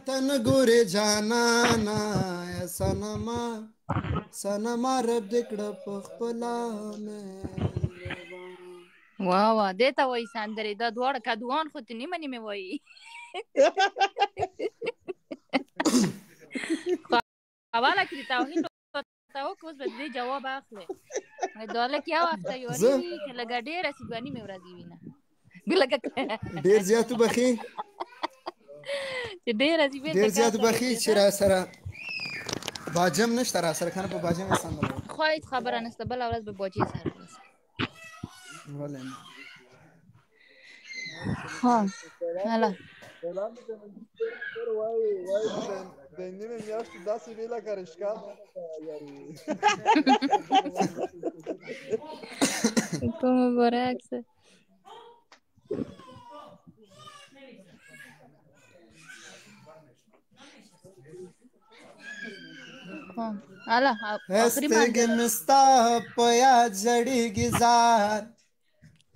تن ګورې جانانا یا سنما سنما رب دې کړه په خپله مهربان. واه واه دې ته وایي سندرې دا دواړه کدوان خو ته نیمه نیمه وایي اوله کړي توهین ته وکړه اوس به دې جواب اخلي دا هلک یو هفته یاري وي که لږه ډېره شي دوه نیمې ورځې وي نه ډېر زیات وبخښي چې ډېره شي ډېر زیات وبخښي چې را سره باجم نشته را سره که نه په باجم یې سندره خو هېڅ خبره نشته بله ورځ به باجې سره راسه ولې نه ها هله د نیمې میاشتې داسې وي لکه رشقا کومه برعکسه هله سترګې مې ستا په یاد زړېږي زار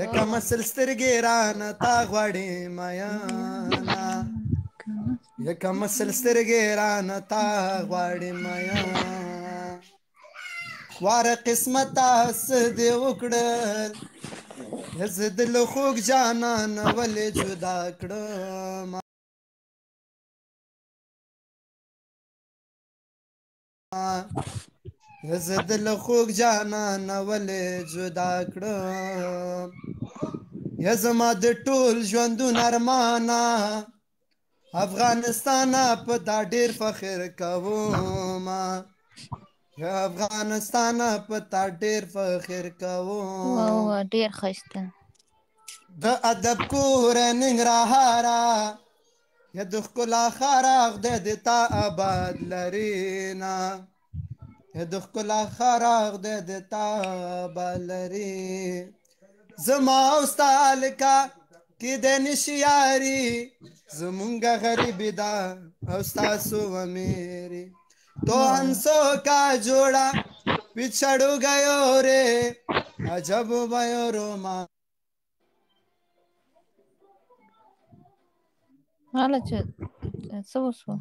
یکه مسل سترګې رانه تا غواړي میانا یکه مسل سترګې رانه تا غواړي میانا واره قسمته څه دې وکړل زه د له خوږ جانان ولې جدا کړم زه د له خوږ جانان ولې جدا کړم یا زما د ټول ژوندون ارمانه افغانستانه په تا ډېر فخر کوم یا افغانستانه په تا ډېر فخر کوم ډېر ښایسته د ادب کوره ننګرهاره یا د ښکلا ښاره خدای دې تا آباد لري نه یا د ښکلا ښاره خدای دې تا آباد لري زما او ستا هلکه کیدی نشي یاري زمونږه غریبي ده او ستاسو امیري تو हंसो का जोड़ा पिछड़ गयो रे अजब भयो रोमा هله چې څه وشوه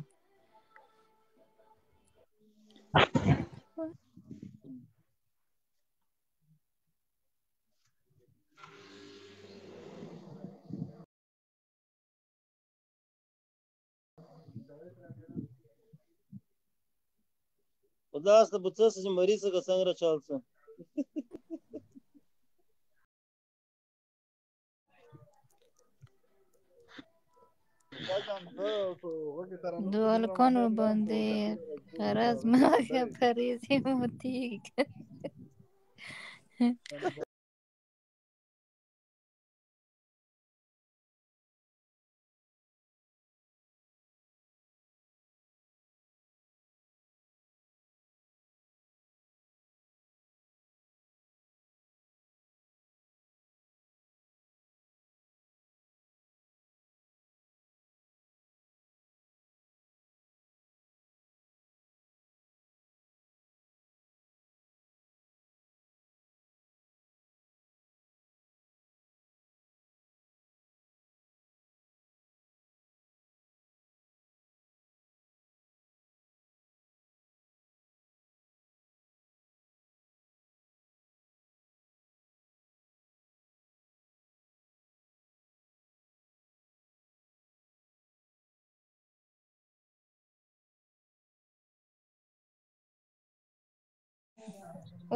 Пожалуйста, бутсы с Мариса Гасан рачался. د هلکانو باندې غرض مه پریزي موتیږي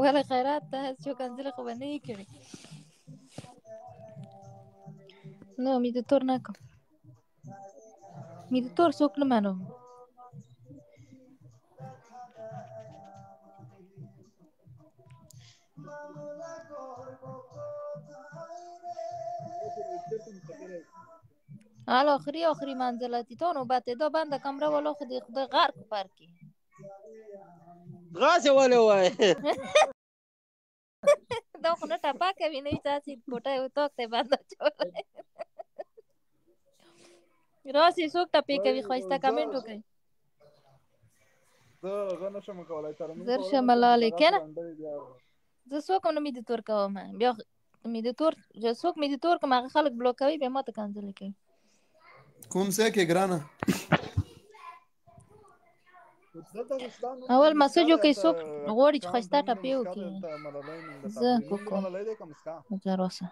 ولې خیرات ته هسې چې کنځلې خو به نه یې کړې نه میدهتور نکن میدهتور څوک نه منو حالا آخری منزلتی تا نوبته دا بنده کمره والا خودی خدا غرق پرکی غاسه ولا وای دا خو نه ټپه کوي نه تاسې کوټه اتاق ته بنده چولی راسې څوک ټپې کوي ښایسته کمنټ وکړئ زه نشم کولی زر شه ملالې کنه زه څوک هم نه میدهتور کوم بیا میدهتور څوک میدهتور کوم هغه خلک بلاکوي بیا ما ته کنځلې کوي کوم ځای کې ګرانه اول مسج وکړئ څوک غواړي چې ښایسته ټپې وکړي زه کوکو مجروسه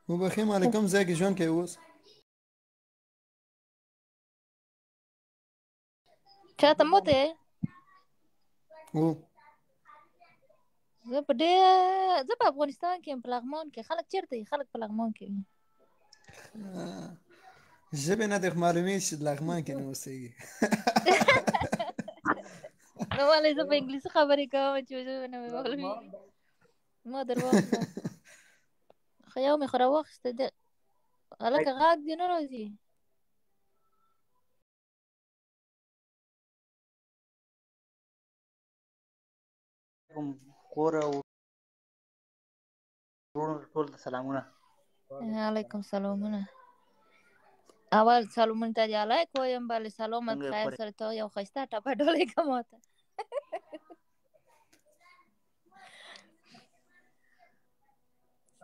وبخښئ مالې کوم ځای کې ژوند کوې اوس چاته موته یې هو زه په افغانستان کې یم په لغمان کې خلک چېرته دي خلک په لغمان کې وي ژبې نه دې معلومېږي چې لغمان کې نه اوسېږي نو ولې زه په انګلیسي خبرې کوم چې ژبې نه مې معلومېږي ما در واخله خو یو مې خو راواخیسته دی هلکه غږ دې نه راځي کور او وروڼو ټول ته سلامونه علیکم سلامونه اول سلامونه ته دې علیک وایم بله سلامت خیر سره ته یو ښایسته ټپه ډالۍ که ماته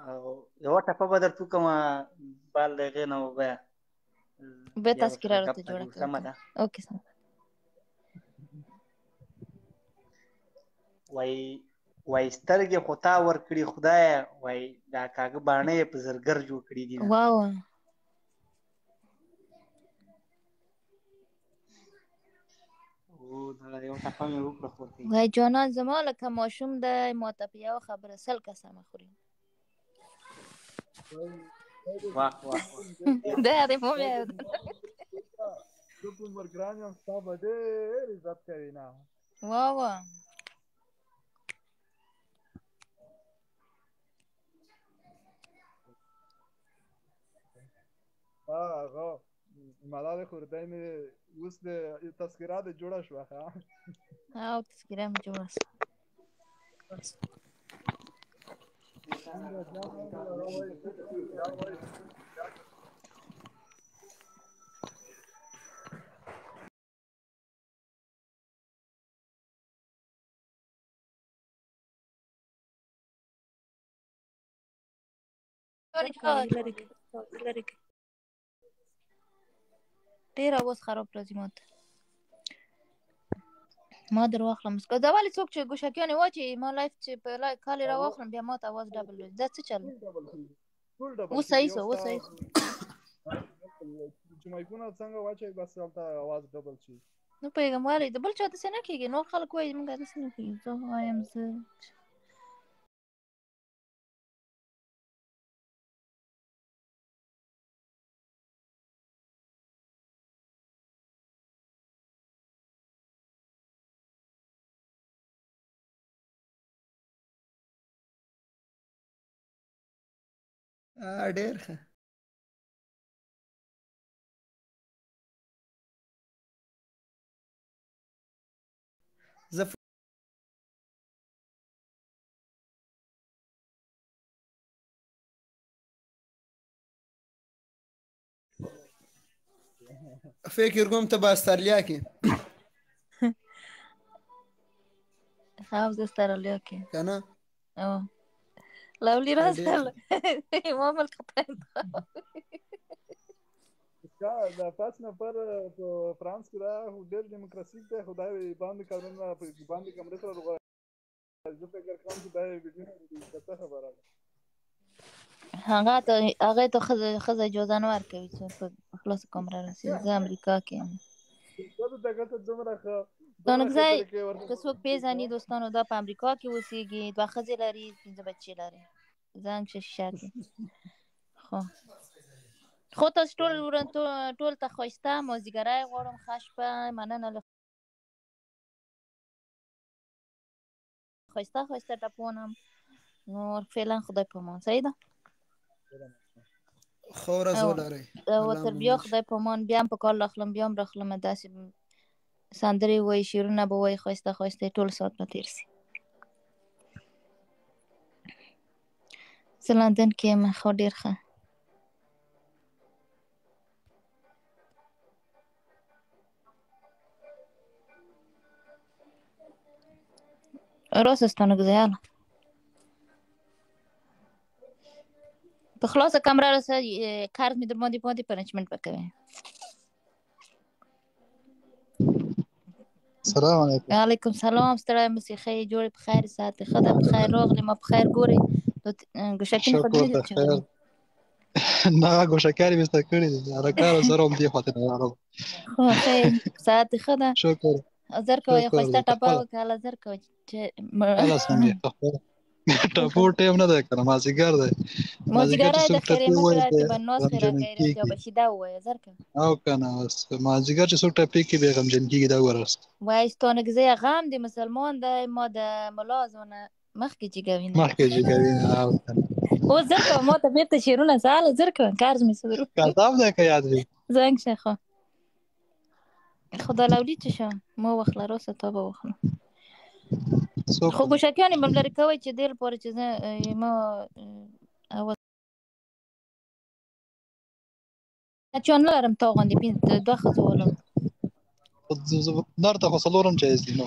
او یوه ټپه به درته وکړمه بال د هغې نه بیا بیا تذکره راته جوړه کړه سمه ده اوکې سمه وایي سترګې خو تا ورکړي خدایه وایي دا کاږه باڼه یې په زرګر جوړ کړي دي واو دغه یو ټپه مې وکړه خو وای جانان زما لکه ماشوم دی ماته په یوه خبره سل قسمه خوري واه واه دی دې مو بیا زه په عمر ګران یم ستا به ډېر عزت کوي نه واو هغه ملالۍ خردی مې اوس د تذکره د جوړه شوه ښه او تذکره مې جوړه شوه ډېر اواز خراب راځي ماته ما در واخلم دا ولې څوک چې ګوشکیانې واچي ما لایف چې په کال یې راواخلم بیا ماته اواز ډبل راځي دا څه چل اوس صحیح شو اوس صحیح شو چې مایکونه څنګه واچوي بس هلته اواز ډبل شي نه پوهېږم ولې د بل چا داسې نه کېږي نور خلک وایي موږ داسې نه کېږي زه وایم زه ډېر ښه زه فکر کوم ته به استرالیا کې ها زه استرالیا کې که نه لولی راسل امام الخطا د پاس نفر په فرانس کې دا ډېر ډیموکراسیک دی خو دا باندې کارونه باندې کمرې سره زه فکر کوم چې دا ویډیو څه خبره ده هغه ته ښځه اجازه نه ورکوي چې په خلاصه کمره راسي زه امریکا کې یم دانګځی که څوک پیژني دوستانو دا په امریکا کې اوسېږي دوه ښځې لري 5 بچې لري زنګ شیشه کې خو تاسو ټول ته ښایسته مازدیګری غواړم ښه شپه مننه له ښایسته ټپونه نور فعلا خدای په امان صحیح ده ښه ورځ ولرئ تر بیا خدای په امان بیا هم په کار راخلم بیا هم راخلم داسې سندرې وایي شعرونه به وایي ښایسته ټول ساعت به تېر شي زه لندن کې یم خو ډېر ښه راست ستانګځی یاله په خلاصه کمره رسه قرض مې در باندې پنچمنټ وکوي سلام علیکم. وعلیکم سلام. ستړی مې ښه یې، جوړې په خیر ساتې؟ ښه ده، په خیر راغلې، ما په خیر ګورې. ګوشکین خو دې نه دي چغلي؟ نه ګوشکاري مې زده کړي دي، هلکانو سره هم دې خواته نه راغلم. خو ښه یې، ساعت دې ښه ده؟ شکر. زر کوه، یو ښایسته ټپه وکړه، هله زر کوه چې هله څنګه ټپو ټایم نه دی که نه، مازدیګر دی. مازدیګری چې د څوک خیرې ټپې مه ووایي کړه، بیا چې به ناز خیره غمجنه کوي کېږي. رښتیا به شیده ووایه، زر کوه. او که نه بس مازدیګر چې څوک ټپې کوي بیا غمجن کېږي، دا وګوره. وایي ستانګزی غم دی مسلمان دی، ما د ملا ځوانه مخکې جګوینه. مخکې جګوینه. او که نه اوس زر کوه، ما ته بېرته شعرونه سهاله زر کوه، قرض مې صدرو کتاب دی که یاد وي؟ زنګ شه خو خدا لولی چې شه ما واخله، راسه تا به واخله. خو ګوشکیانې به م لرې کوئ چې دې لپاره چې زه ما چا نه لرم تا غوندې دوه ښځو ولم. نر ته خو څلورم جایز دي نو